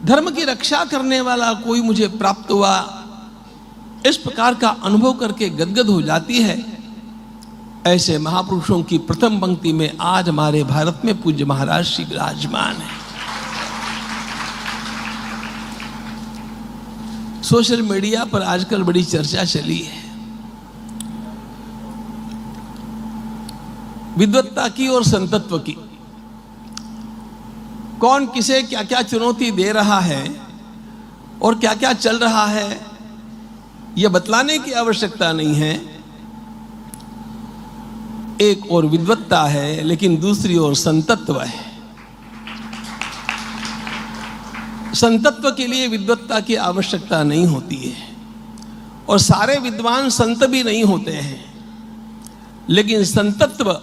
धर्म की रक्षा करने वाला कोई मुझे प्राप्त हुआ, इस प्रकार का अनुभव करके गदगद हो जाती है। ऐसे महापुरुषों की प्रथम पंक्ति में आज हमारे भारत में पूज्य महाराज श्री विराजमान है। सोशल मीडिया पर आजकल बड़ी चर्चा चली है विद्वत्ता की और संतत्व की। कौन किसे क्या क्या चुनौती दे रहा है और क्या क्या चल रहा है, यह बतलाने की आवश्यकता नहीं है। एक और विद्वत्ता है, लेकिन दूसरी ओर संतत्व है। संतत्व के लिए विद्वत्ता की आवश्यकता नहीं होती है, और सारे विद्वान संत भी नहीं होते हैं। लेकिन संतत्व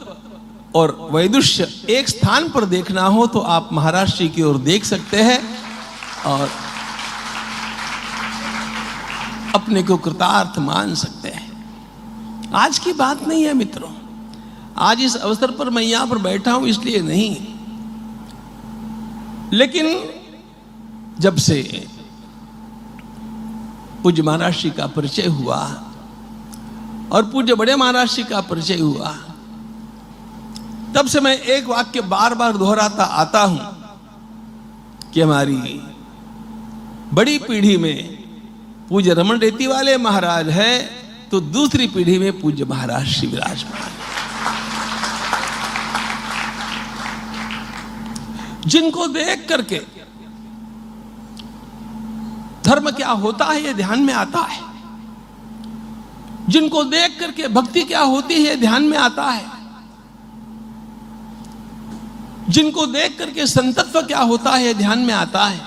और वैदुष्य एक स्थान पर देखना हो तो आप महाराज जी की ओर देख सकते हैं और अपने को कृतार्थ मान सकते हैं। आज की बात नहीं है मित्रों, आज इस अवसर पर मैं यहां पर बैठा हूं इसलिए नहीं, लेकिन जब से पूज्य महाराज जी का परिचय हुआ और पूज्य बड़े महाराज जी का परिचय हुआ, तब से मैं एक वाक्य बार बार दोहराता आता हूं कि हमारी बड़ी पीढ़ी में पूज्य रमन रेती वाले महाराज है, तो दूसरी पीढ़ी में पूज्य महाराज श्री विराजमान, जिनको देख करके धर्म क्या होता है यह ध्यान में आता है, जिनको देख करके भक्ति क्या होती है ध्यान में आता है, जिनको देख करके संतत्व क्या होता है ध्यान में आता है।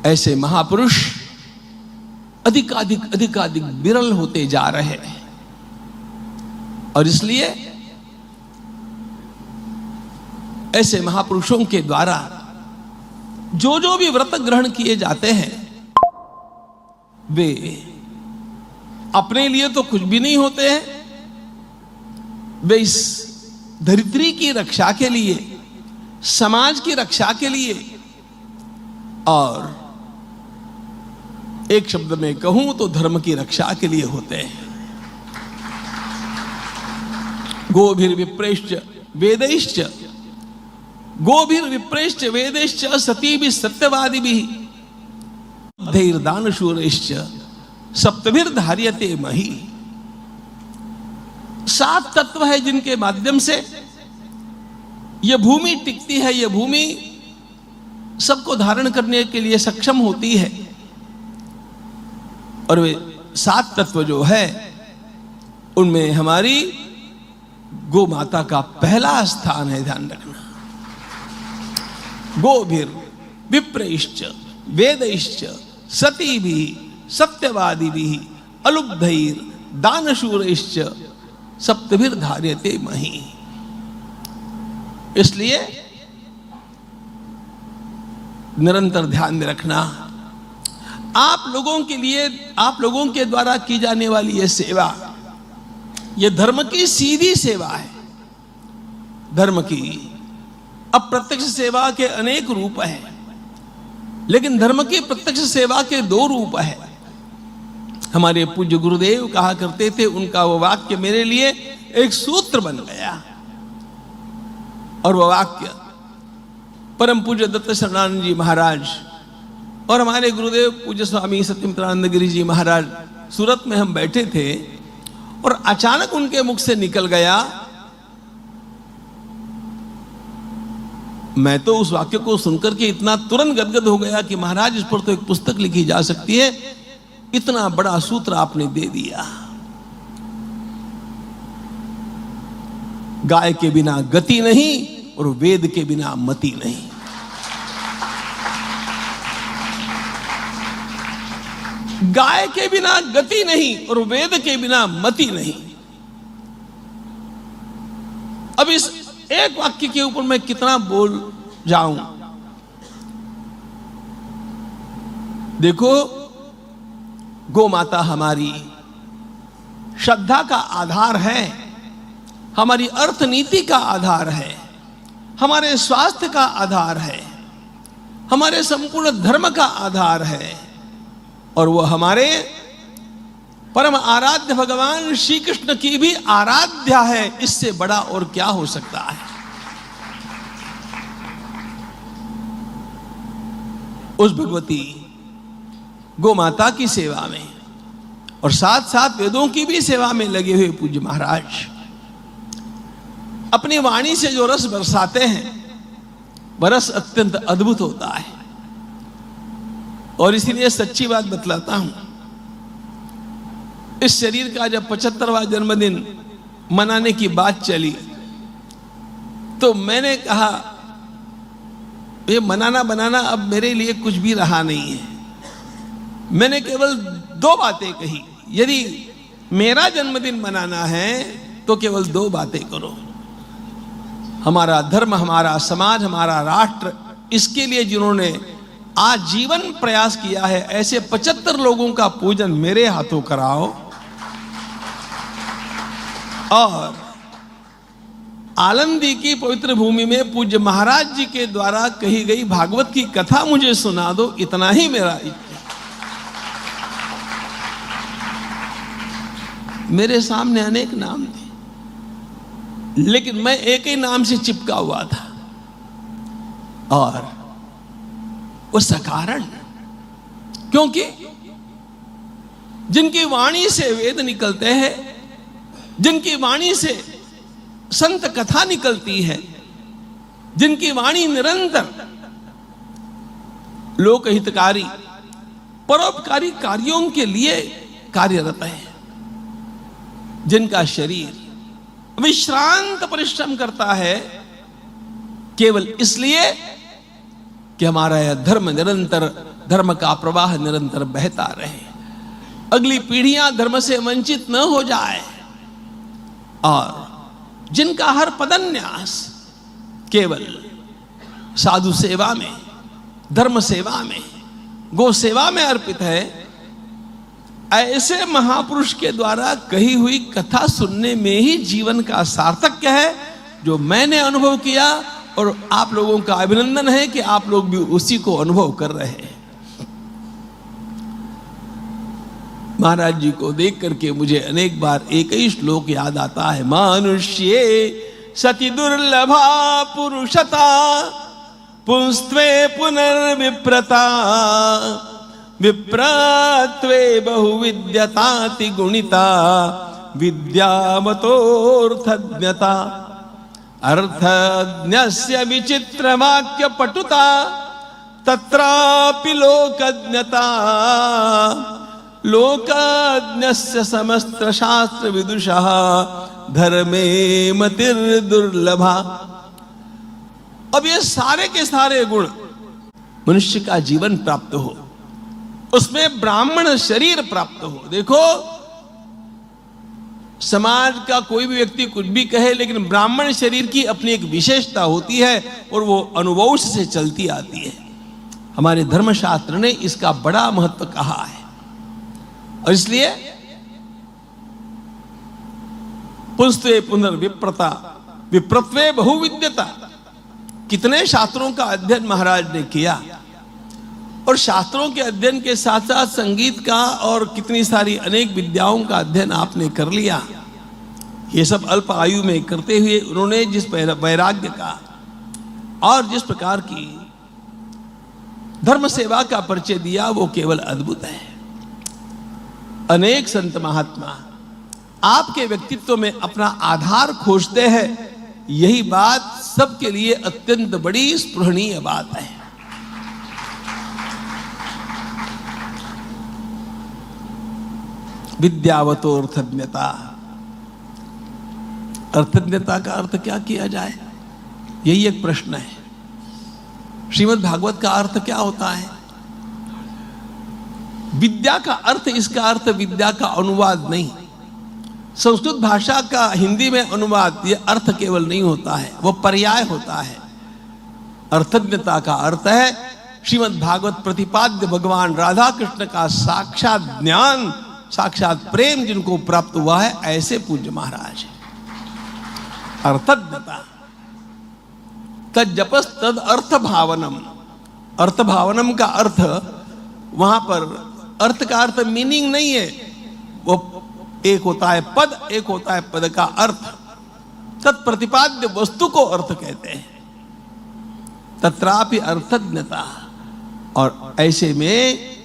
ऐसे महापुरुष अधिकाधिक विरल होते जा रहे हैं, और इसलिए ऐसे महापुरुषों के द्वारा जो भी व्रत ग्रहण किए जाते हैं वे अपने लिए तो कुछ भी नहीं होते हैं, वे इस धरित्री की रक्षा के लिए, समाज की रक्षा के लिए, और एक शब्द में कहूं तो धर्म की रक्षा के लिए होते हैं। गोभिर्विप्रेश्च वेदैश्च, गोभिर्विप्रेश्च वेदैश्च सतीभिः सत्यवादिभिः धैर्यदानशूरैश्च सप्तभिर्धार्यते मही। 7 तत्व है जिनके माध्यम से यह भूमि टिकती है, यह भूमि सबको धारण करने के लिए सक्षम होती है। और वे 7 तत्व जो है उनमें हमारी गो माता का पहला स्थान है, ध्यान रखना। गोभिर विप्रेश्च वेदैश्च सतीभिः सत्यवादिभिः अलुब्धैर दानशूरैश्च सप्तभिर्धार्यते मही। इसलिए निरंतर ध्यान में रखना, आप लोगों के लिए, आप लोगों के द्वारा की जाने वाली यह सेवा, यह धर्म की सीधी सेवा है। धर्म की अप्रत्यक्ष सेवा के अनेक रूप हैं, लेकिन धर्म की प्रत्यक्ष सेवा के 2 रूप हैं। हमारे पूज्य गुरुदेव कहा करते थे, उनका वो वाक्य मेरे लिए एक सूत्र बन गया, और वह वाक्य परम पूज्य दत्त शरणानंद जी महाराज और हमारे गुरुदेव पूज्य स्वामी सत्यमित्रानंद गिरी जी महाराज, सूरत में हम बैठे थे और अचानक उनके मुख से निकल गया। मैं तो उस वाक्य को सुनकर के इतना तुरंत गदगद हो गया कि महाराज, इस पर तो एक पुस्तक लिखी जा सकती है, इतना बड़ा सूत्र आपने दे दिया। गाय के बिना गति नहीं और वेद के बिना मति नहीं। गाय के बिना गति नहीं और वेद के बिना मति नहीं। अब इस एक वाक्य के ऊपर मैं कितना बोल जाऊं। देखो, गौ माता हमारी श्रद्धा का आधार है, हमारी अर्थनीति का आधार है, हमारे स्वास्थ्य का आधार है। हमारे संपूर्ण धर्म का आधार है और वो हमारे परम आराध्य भगवान श्री कृष्ण की भी आराध्या है। इससे बड़ा और क्या हो सकता है। उस भगवती गो माता की सेवा में और साथ साथ वेदों की भी सेवा में लगे हुए पूज्य महाराज अपनी वाणी से जो रस बरसाते हैं वह रस अत्यंत अद्भुत होता है। और इसीलिए सच्ची बात बतलाता हूं, इस शरीर का जब 75वां जन्मदिन मनाने की बात चली तो मैंने कहा ये मनाना बनाना अब मेरे लिए कुछ भी रहा नहीं है। मैंने केवल 2 बातें कही, यदि मेरा जन्मदिन मनाना है तो केवल 2 बातें करो। हमारा धर्म, हमारा समाज, हमारा राष्ट्र, इसके लिए जिन्होंने आजीवन प्रयास किया है ऐसे 75 लोगों का पूजन मेरे हाथों कराओ और आलंदी की पवित्र भूमि में पूज्य महाराज जी के द्वारा कही गई भागवत की कथा मुझे सुना दो। इतना ही मेरा मेरे सामने अनेक नाम थे लेकिन मैं एक ही नाम से चिपका हुआ था और वो सकारण, क्योंकि जिनकी वाणी से वेद निकलते हैं, जिनकी वाणी से संत कथा निकलती है, जिनकी वाणी निरंतर लोकहितकारी परोपकारी कार्यों के लिए कार्यरत है, जिनका शरीर विश्रांत परिश्रम करता है केवल इसलिए कि हमारा यह धर्म निरंतर, धर्म का प्रवाह निरंतर बहता रहे, अगली पीढ़ियां धर्म से वंचित न हो जाए और जिनका हर पदन्यास केवल साधु सेवा में, धर्म सेवा में, गो सेवा में अर्पित है, ऐसे महापुरुष के द्वारा कही हुई कथा सुनने में ही जीवन का सार्थक्य है, जो मैंने अनुभव किया और आप लोगों का अभिनंदन है कि आप लोग भी उसी को अनुभव कर रहे हैं। महाराज जी को देख करके मुझे अनेक बार एक ही श्लोक याद आता है, मानुष्ये सति दुर्लभा पुरुषता पुंस्त्वे पुनर्विप्रता विप्रत्वे बहुविद्यताति गुणिता विद्यामतोऽर्थज्ञता अर्थज्ञस्य विचित्रवाक्य पटुता तत्रापि लोकज्ञता लोकज्ञस्य समस्त शास्त्र विदुषः धर्मे मतिर्दुर्लभा। अब ये सारे के सारे गुण मनुष्य का जीवन प्राप्त हो, उसमें ब्राह्मण शरीर प्राप्त हो। देखो, समाज का कोई भी व्यक्ति कुछ भी कहे लेकिन ब्राह्मण शरीर की अपनी एक विशेषता होती है और वो अनुवंश से चलती आती है। हमारे धर्मशास्त्र ने इसका बड़ा महत्व कहा है और इसलिए पुंस्त्वे पुनर्विप्रता विप्रत्वे बहुविद्यता, कितने शास्त्रों का अध्ययन महाराज ने किया और शास्त्रों के अध्ययन के साथ साथ संगीत का और कितनी सारी अनेक विद्याओं का अध्ययन आपने कर लिया। ये सब अल्प आयु में करते हुए उन्होंने जिस वैराग्य का और जिस प्रकार की धर्म सेवा का परिचय दिया वो केवल अद्भुत है। अनेक संत महात्मा आपके व्यक्तित्व में अपना आधार खोजते हैं, यही बात सबके लिए अत्यंत बड़ी स्पृहणीय बात है। विद्यावतो अर्थज्ञता, अर्थज्ञता का अर्थ क्या किया जाए, यही एक प्रश्न है। श्रीमद् भागवत का अर्थ क्या होता है? विद्या का अर्थ, इसका अर्थ विद्या का अनुवाद नहीं। संस्कृत भाषा का हिंदी में अनुवाद ये अर्थ केवल नहीं होता है, वो पर्याय होता है। अर्थज्ञता का अर्थ है श्रीमद् भागवत प्रतिपाद्य भगवान राधा कृष्ण का साक्षात ज्ञान, साक्षात प्रेम जिनको प्राप्त हुआ है, ऐसे पूज्य महाराज है। अर्थज्ञता तज्जपस तद अर्थ भावनम, अर्थ भावनम का अर्थ, वहां पर अर्थ का अर्थ मीनिंग नहीं है, वो एक होता है पद, एक होता है पद का अर्थ। तत्प्रतिपाद्य वस्तु को अर्थ कहते हैं, तत्रापि अर्थज्ञता। और ऐसे में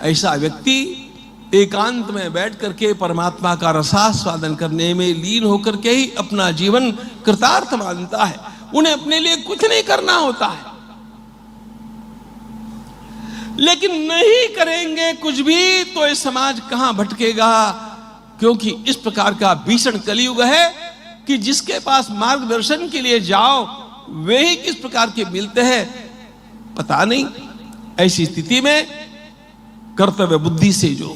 ऐसा व्यक्ति एकांत में बैठ करके परमात्मा का रसास्वादन करने में लीन होकर के ही अपना जीवन कृतार्थ मानता है। उन्हें अपने लिए कुछ नहीं करना होता है, लेकिन नहीं करेंगे कुछ भी तो ये समाज कहां भटकेगा। क्योंकि इस प्रकार का भीषण कलयुग है कि जिसके पास मार्गदर्शन के लिए जाओ वे ही किस प्रकार के मिलते हैं पता नहीं। ऐसी स्थिति में कर्तव्य बुद्धि से जो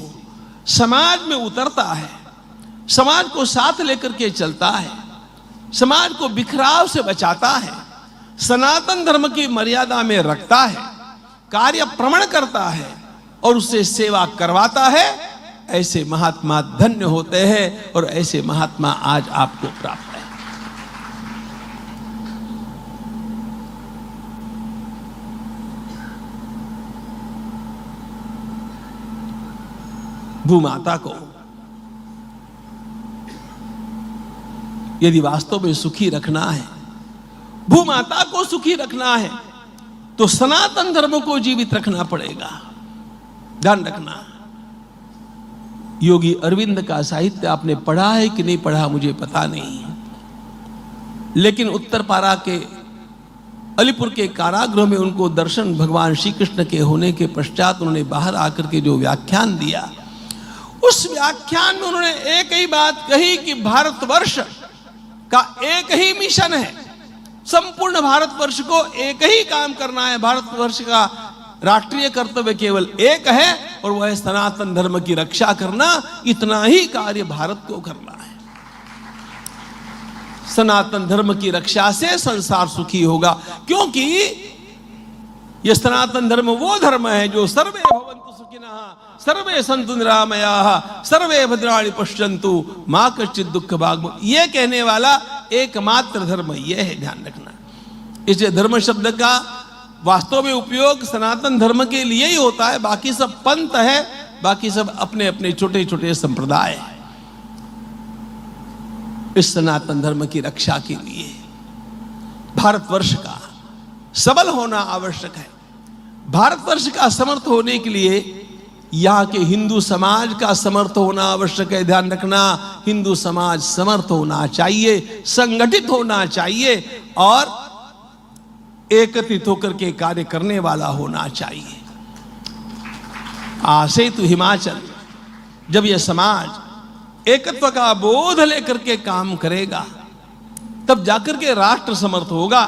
समाज में उतरता है, समाज को साथ लेकर के चलता है, समाज को बिखराव से बचाता है, सनातन धर्म की मर्यादा में रखता है, कार्य प्रमण करता है और उससे सेवा करवाता है, ऐसे महात्मा धन्य होते हैं। और ऐसे महात्मा आज आपको प्राप्त है। भूमाता को यदि वास्तव में सुखी रखना है, भूमाता को सुखी रखना है, तो सनातन धर्म को जीवित रखना पड़ेगा। ध्यान रखना, योगी अरविंद का साहित्य आपने पढ़ा है कि नहीं पढ़ा मुझे पता नहीं, लेकिन उत्तरपारा के अलीपुर के कारागृह में उनको दर्शन भगवान श्री कृष्ण के होने के पश्चात उन्होंने बाहर आकर के जो व्याख्यान दिया, उस व्याख्यान में उन्होंने एक ही बात कही कि भारतवर्ष का एक ही मिशन है, संपूर्ण भारतवर्ष को एक ही काम करना है। भारतवर्ष का राष्ट्रीय कर्तव्य केवल एक है और वह है सनातन धर्म की रक्षा करना। इतना ही कार्य भारत को करना है। सनातन धर्म की रक्षा से संसार सुखी होगा, क्योंकि यह सनातन धर्म वो धर्म है जो सर्वे भवन्तु सुखिनः सर्वे सन्तु निरामयाः सर्वे भद्राणि पश्यन्तु मा कश्चित् दुःख भाग्, ये कहने वाला एकमात्र धर्म यह है। ध्यान रखना, इसलिए धर्म शब्द का वास्तव में उपयोग सनातन धर्म के लिए ही होता है। बाकी सब पंथ है, बाकी सब अपने अपने छोटे छोटे संप्रदाय है। इस सनातन धर्म की रक्षा के लिए भारतवर्ष का सबल होना आवश्यक है। भारतवर्ष का समर्थ होने के लिए यहाँ के हिंदू समाज का समर्थ होना आवश्यक है। ध्यान रखना, हिंदू समाज समर्थ होना चाहिए, संगठित होना चाहिए और एकत्रित होकर के कार्य करने वाला होना चाहिए। आसे तो हिमाचल, जब यह समाज एकत्व का बोध लेकर के काम करेगा तब जाकर के राष्ट्र समर्थ होगा,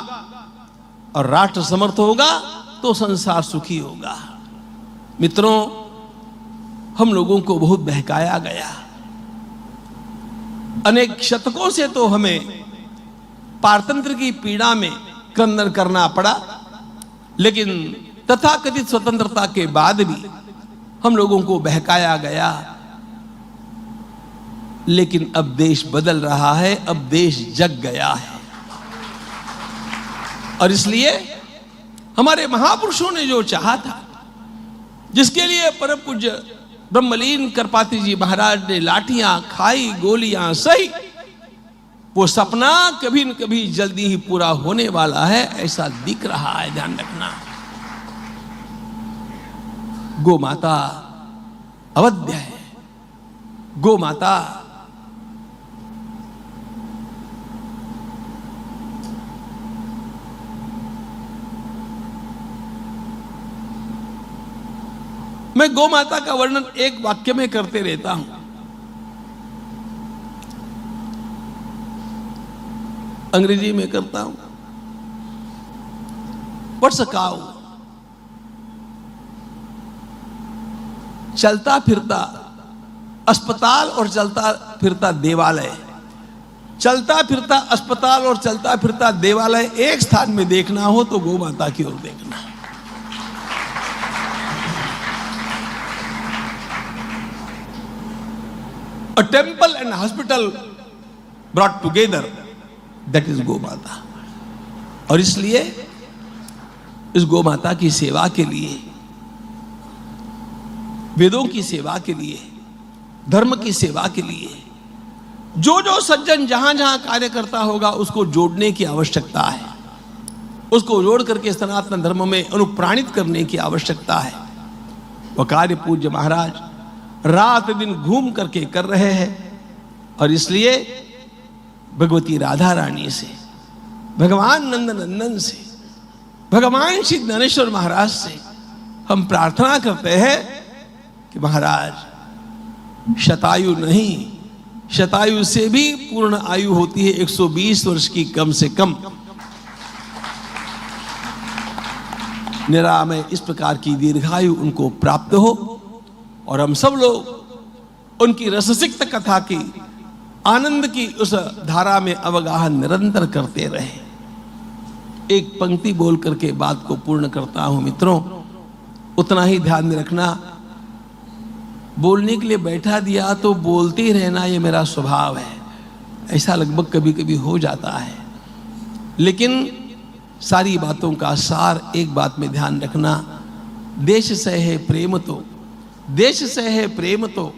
और राष्ट्र समर्थ होगा तो संसार सुखी होगा। मित्रों, हम लोगों को बहुत बहकाया गया। अनेक शतकों से तो हमें पारतंत्र की पीड़ा में क्रंदन करना पड़ा, लेकिन तथाकथित स्वतंत्रता के बाद भी हम लोगों को बहकाया गया। लेकिन अब देश बदल रहा है, अब देश जग गया है। और इसलिए हमारे महापुरुषों ने जो चाहा था, जिसके लिए परम पूज्य ब्रह्मलीन करपात्री जी महाराज ने लाठियां खाई, गोलियां सही, वो सपना कभी न कभी जल्दी ही पूरा होने वाला है, ऐसा दिख रहा है। ध्यान रखना, गौ माता अवध्य है। गौ माता मैं गौ माता का वर्णन एक वाक्य में करते रहता हूं। अंग्रेजी में करता हूं। What's a cow? चलता फिरता अस्पताल और चलता फिरता देवालय, चलता फिरता अस्पताल और चलता फिरता देवालय एक स्थान में देखना हो तो गौ माता की ओर देखना। A temple and hospital brought together, that is गौ माता। और इसलिए इस गौ माता की सेवा के लिए, वेदों की सेवा के लिए, धर्म की सेवा के लिए जो जो सज्जन जहां जहां कार्य करता होगा उसको जोड़ने की आवश्यकता है, उसको जोड़ करके सनातन धर्म में अनुप्राणित करने की आवश्यकता है। वह कार्य पूज्य महाराज रात दिन घूम करके कर रहे हैं और इसलिए भगवती राधा रानी से, भगवान नंद नंदन से, भगवान श्री ज्ञानेश्वर महाराज से हम प्रार्थना करते हैं कि महाराज शतायु नहीं, शतायु से भी पूर्ण आयु होती है 120 वर्ष की कम से कम। निरामय इस प्रकार की दीर्घायु उनको प्राप्त हो और हम सब लोग उनकी रससिक्त कथा की, आनंद की उस धारा में अवगाहन निरंतर करते रहे। एक पंक्ति बोल करके बात को पूर्ण करता हूं मित्रों, उतना ही ध्यान में रखना। बोलने के लिए बैठा दिया तो बोलते ही रहना, ये मेरा स्वभाव है। ऐसा लगभग कभी कभी हो जाता है, लेकिन सारी बातों का सार एक बात में ध्यान रखना। देश से है प्रेम तो, देश से है प्रेम तो,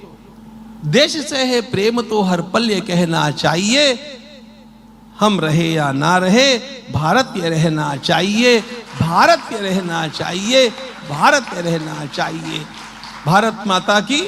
देश से है प्रेम तो हर पल ये कहना चाहिए, हम रहे या ना रहे भारतीय रहना चाहिए, भारतीय रहना चाहिए, भारतीय रहना चाहिए। भारत माता की